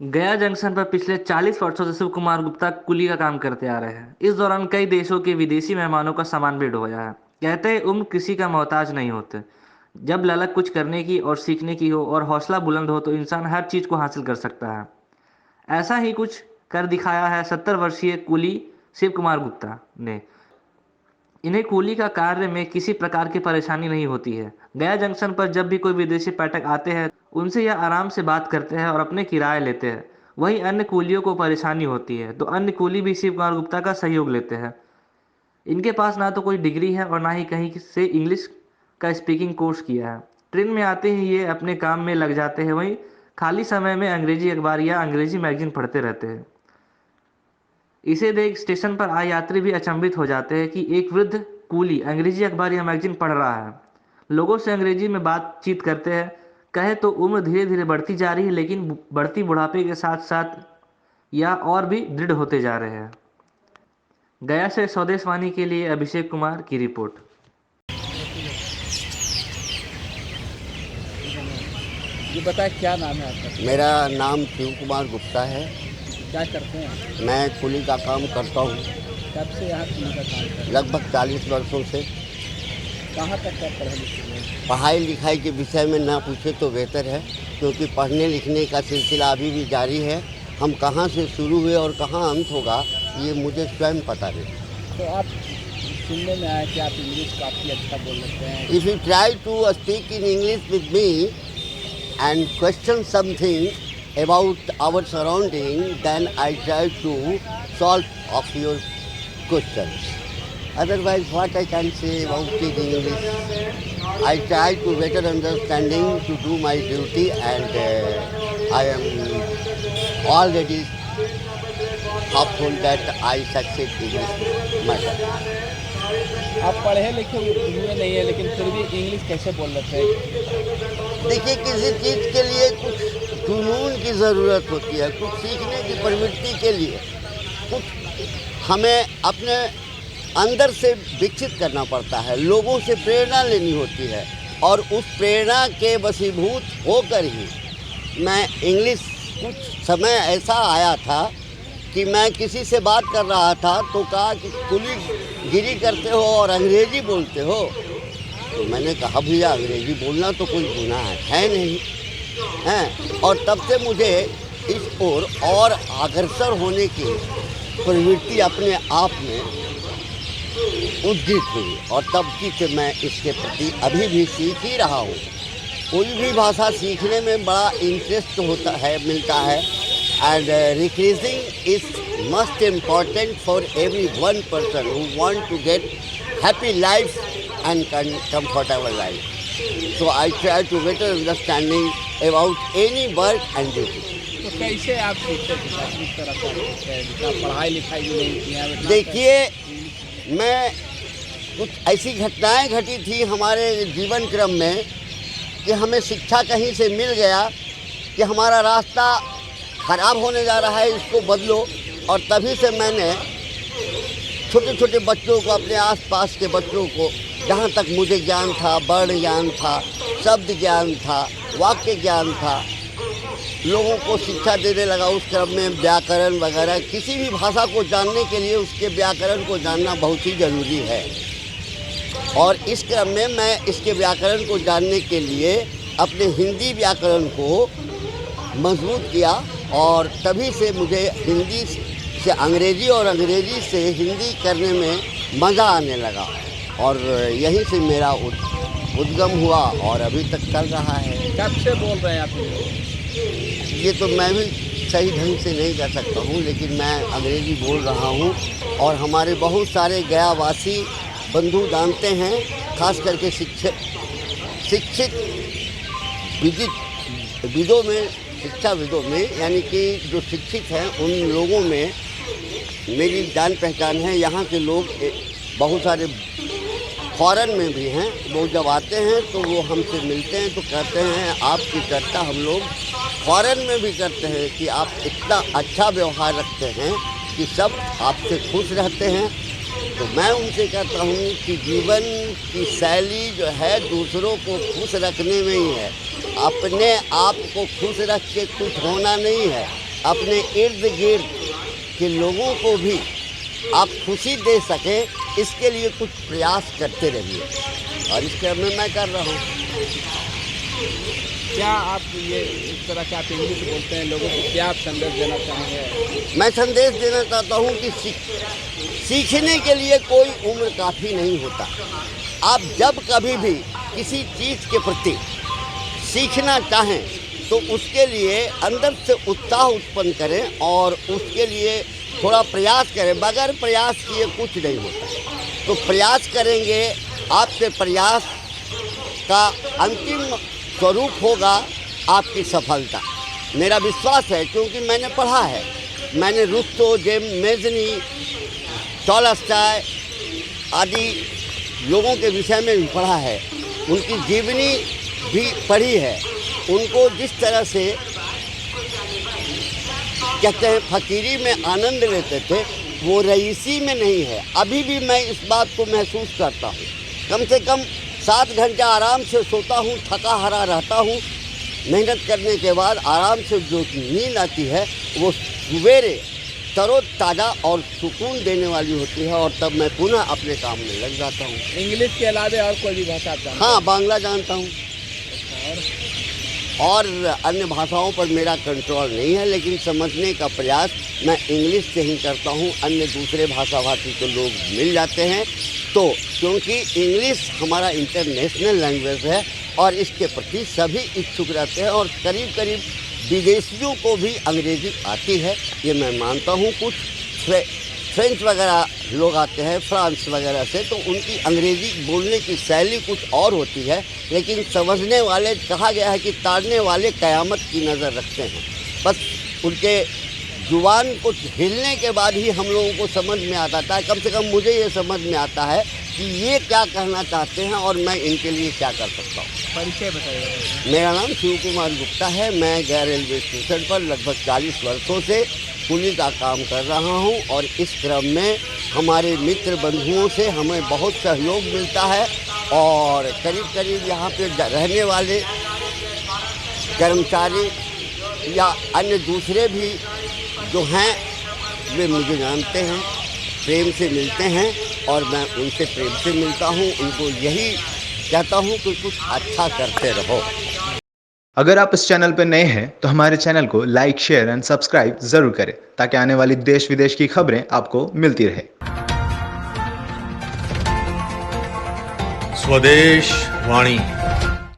गया जंक्शन पर पिछले 40 वर्षों से शिव कुमार गुप्ता कुली का काम करते आ रहे हैं। इस दौरान कई देशों के विदेशी मेहमानों का सामान भी ढोया है। कहते हैं उम्र किसी का मोहताज नहीं होते। जब ललक कुछ करने की और सीखने की हो और हौसला बुलंद हो तो इंसान हर चीज को हासिल कर सकता है। ऐसा ही कुछ कर दिखाया है 70 वर्षीय कुली शिव कुमार गुप्ता ने। इन्हें कुली का कार्य में किसी प्रकार की परेशानी नहीं होती है। गया जंक्शन पर जब भी कोई विदेशी पर्यटक आते हैं उनसे यह आराम से बात करते हैं और अपने किराए लेते हैं। वहीं अन्य कुलियों को परेशानी होती है तो अन्य कुली भी शिव कुमार गुप्ता का सहयोग लेते हैं। इनके पास ना तो कोई डिग्री है और ना ही कहीं से इंग्लिश का स्पीकिंग कोर्स किया है। ट्रेन में आते ही ये अपने काम में लग जाते हैं, वहीं खाली समय में अंग्रेजी अखबार या अंग्रेजी मैगजीन पढ़ते रहते हैं। इसे देख स्टेशन पर आए यात्री भी अचंभित हो जाते हैं कि एक वृद्ध कूली अंग्रेजी अखबार या मैगजीन पढ़ रहा है। लोगों से अंग्रेजी में बातचीत करते हैं। कहे तो उम्र धीरे धीरे बढ़ती जा रही है, लेकिन बढ़ती बुढ़ापे के साथ साथ या और भी दृढ़ होते जा रहे हैं। गया से स्वदेशवाणी के लिए अभिषेक कुमार की रिपोर्ट। ये बताए क्या नाम है आपका? मेरा नाम शिव कुमार गुप्ता है। क्या करते हैं? मैं कुली का काम करता हूँ कब से यहाँ कुली का काम कर रहे लगभग 40 वर्षों से। हैं? कहाँ तक क्या पढ़े लिखे हैं? पढ़ाई लिखाई के विषय में ना पूछे तो बेहतर है, क्योंकि पढ़ने लिखने का सिलसिला अभी भी जारी है। हम कहाँ से शुरू हुए और कहाँ अंत होगा ये मुझे स्वयं पता नहीं। तो आप सुनने में आया कि आप इंग्लिश काफ़ी अच्छा बोल लेते हैं। If you try to speak in English with me and question something about our surrounding, then I try to solve of your questions. Otherwise, what I can say about it in English? I try to better understanding to do my duty, and I am already hopeful that I succeed in this matter. आप पढ़े लिखे हुए नहीं है लेकिन फिर भी English कैसे बोल लेते हैं? देखिए, किसी चीज़ के लिए कुछ जुनून की ज़रूरत होती है, कुछ सीखने की प्रवृत्ति के लिए कुछ हमें अपने अंदर से विकसित करना पड़ता है। लोगों से प्रेरणा लेनी होती है और उस प्रेरणा के वशीभूत होकर ही मैं इंग्लिश, कुछ समय ऐसा आया था कि मैं किसी से बात कर रहा था तो कहा कि कुली गिरी करते हो और अंग्रेजी बोलते हो। तो मैंने कहा भैया, अंग्रेजी बोलना तो कोई गुनाह है नहीं है। और तब से मुझे इस ओर और अग्रसर होने की प्रवृत्ति अपने आप में उद्गित हुई और तब की से मैं इसके प्रति अभी भी सीख ही रहा हूँ। कोई भी भाषा सीखने में बड़ा इंटरेस्ट होता है, मिलता है। And recreating is must important for every one person who want to get happy life and comfortable life. So I try to better understanding about any work and duty. तो कैसे आप सीखते हैं? किस तरह का सीखते हैं? पढ़ाई लिखाई भी नहीं किया है? देखिए, मैं कुछ ऐसी घटनाएं घटी थी हमारे जीवन क्रम में कि हमें शिक्षा कहीं से मिल गया कि हमारा रास्ता खराब होने जा रहा है, इसको बदलो। और तभी से मैंने छोटे छोटे बच्चों को, अपने आसपास के बच्चों को, जहाँ तक मुझे ज्ञान था, वर्ण ज्ञान था, शब्द ज्ञान था, वाक्य ज्ञान था, लोगों को शिक्षा देने लगा। उस क्रम में व्याकरण वगैरह, किसी भी भाषा को जानने के लिए उसके व्याकरण को जानना बहुत ही ज़रूरी है। और इस क्रम में मैं इसके व्याकरण को जानने के लिए अपने हिंदी व्याकरण को मजबूत किया और तभी से मुझे हिंदी से अंग्रेजी और अंग्रेजी से हिंदी करने में मज़ा आने लगा और यहीं से मेरा उद्गम हुआ और अभी तक चल रहा है। कब से बोल रहे हैं आप? ये तो मैं भी सही ढंग से नहीं कर सकता हूँ, लेकिन मैं अंग्रेजी बोल रहा हूँ और हमारे बहुत सारे गयावासी बंधु जानते हैं, खास करके शिक्षित विदों में, शिक्षा विदों में, यानी कि जो शिक्षित हैं उन लोगों में मेरी जान पहचान है। यहाँ के लोग बहुत सारे फॉरेन में भी हैं। वो जब आते हैं तो वो हमसे मिलते हैं तो कहते हैं आपकी चर्चा हम लोग फॉरेन में भी करते हैं कि आप इतना अच्छा व्यवहार रखते हैं कि सब आपसे खुश रहते हैं। तो मैं उनसे कहता हूँ कि जीवन की शैली जो है दूसरों को खुश रखने में ही है, अपने आप को खुश रख के कुछ होना नहीं है। अपने इर्द गिर्द के लोगों को भी आप खुशी दे सकें, इसके लिए कुछ प्रयास करते रहिए और इस क्रम में मैं कर रहा हूँ। क्या आप ये इस तरह के आप इंग्लिश बोलते हैं, लोगों को क्या आप संदेश देना चाहेंगे? मैं संदेश देना चाहता हूँ कि सीखने के लिए कोई उम्र काफ़ी नहीं होता। आप जब कभी भी किसी चीज़ के प्रति सीखना चाहें तो उसके लिए अंदर से उत्साह उत्पन्न करें और उसके लिए थोड़ा प्रयास करें। बगैर प्रयास किए कुछ नहीं होता, तो प्रयास करेंगे, आपके प्रयास का अंतिम स्वरूप होगा आपकी सफलता। मेरा विश्वास है, क्योंकि मैंने पढ़ा है, मैंने रुस्तों, जेमेज़नी, टॉलस्टॉय आदि लोगों के विषय में भी पढ़ा है, उनकी जीवनी भी पढ़ी है। उनको जिस तरह से कहते हैं फकीरी में आनंद लेते थे, वो रईसी में नहीं है। अभी भी मैं इस बात को महसूस करता हूँ। कम से कम 7 घंटे आराम से सोता हूँ, थका हारा रहता हूँ। मेहनत करने के बाद आराम से जो नींद आती है वो सवेरे तरोताज़ा और सुकून देने वाली होती है, और तब मैं पुनः अपने काम में लग जाता हूँ। इंग्लिश के अलावा और कोई भी भाषा आप जानते हैं? हाँ, बांग्ला जानता हूँ और अन्य भाषाओं पर मेरा कंट्रोल नहीं है, लेकिन समझने का प्रयास मैं इंग्लिश से ही करता हूँ। अन्य दूसरे भाषाभाषी के लोग मिल जाते हैं, तो क्योंकि इंग्लिश हमारा इंटरनेशनल लैंग्वेज है और इसके प्रति सभी इच्छुक रहते हैं, और करीब करीब विदेशियों को भी अंग्रेज़ी आती है, ये मैं मानता हूँ। कुछ फ्रेंच वगैरह लोग आते हैं फ्रांस वगैरह से, तो उनकी अंग्रेज़ी बोलने की शैली कुछ और होती है, लेकिन समझने वाले, कहा गया है कि ताड़ने वाले क़यामत की नज़र रखते हैं। बस उनके जुबान को हिलने के बाद ही हम लोगों को समझ में आता है। कम से कम मुझे ये समझ में आता है कि ये क्या कहना चाहते हैं और मैं इनके लिए क्या कर सकता हूँ। परिचय बताइए। मेरा नाम शिव कुमार गुप्ता है। मैं गया रेलवे स्टेशन पर लगभग 40 वर्षों से कुली का काम कर रहा हूँ, और इस क्रम में हमारे मित्र बंधुओं से हमें बहुत सहयोग मिलता है, और करीब करीब यहाँ पे रहने वाले कर्मचारी या अन्य दूसरे भी जो हैं वे मुझे जानते हैं, प्रेम से मिलते हैं, और मैं उनसे प्रेम से मिलता हूँ। उनको यही कहता हूँ कि कुछ अच्छा करते रहो। अगर आप इस चैनल पर नए हैं तो हमारे चैनल को लाइक, शेयर एंड सब्सक्राइब जरूर करें, ताकि आने वाली देश विदेश की खबरें आपको मिलती रहे। स्वदेश वाणी।